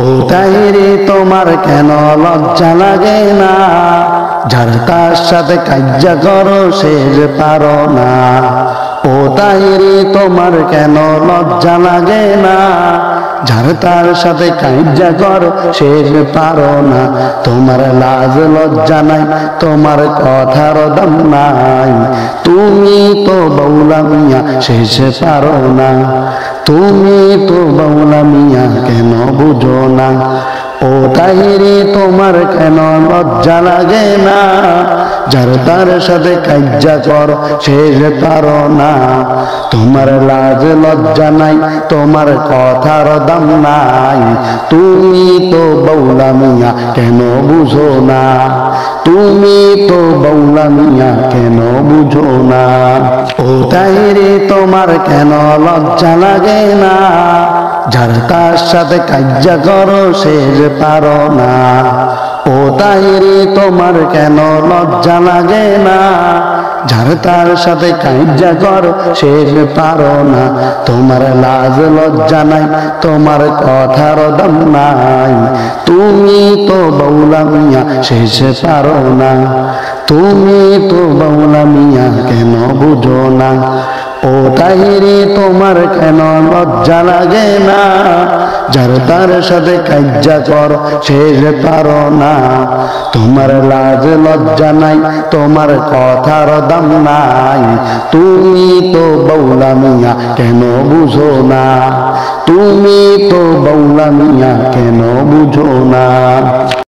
ও তাহিরি তোমার কেন লজ্জা লাগে না? যার তার সাথে কাজ্জা করো সে যে পারো না। ও তাহিরি তোমার কেন লজ্জা লাগে না? যার তার সাথে কাজ্জা করো সে যে পারো না। তোমার লাজ লজ্জা নাই, তোমার কথার দাম নাই। তুমি তো বাউলা মিয়া শেষে পারো না। তুমি তো বাউলা মিয়া কেন বুঝো না? ও তাহিরি তোমার কেন লজ্জা লাগে না? যার তার সাথে কাজ্জা কর সে যে পারো না। তোমার লাজ লজ্জা নাই, তোমার কথার দাম নাই। তুমি তো বাউলা মিয়া কেন বুঝো না? তুমি তো বাউলা মিয়া কেন বুঝো না? ও তাহিরি তোমার কেন লজ্জা লাগে না? যার তার সাথে কাজ্জা করো সে যে পারো না। ও তাহিরি তোমার কেন লজ্জা লাগে না? যার তার সাথে কাজ্জা করো সে যে পারো না। তোমার লাজ লজ্জা নাই, তোমার কথার দাম নাই। তুমি তো বাউলা মিয়া শেষে পারো না। তুমি তো বাউলা মিয়া কেন বুঝো না? ও তাহিরি তোমার কেন লজ্জা লাগে না? যার তার সাথে কাজ্জা কর সে যে পারো না। তোমার লাজ লজ্জা নাই, তোমার কথার দাম নাই। তুমি তো বাউলা মিয়া কেন বুঝো না? তুমি তো বাউলা মিয়া কেন বুঝো না?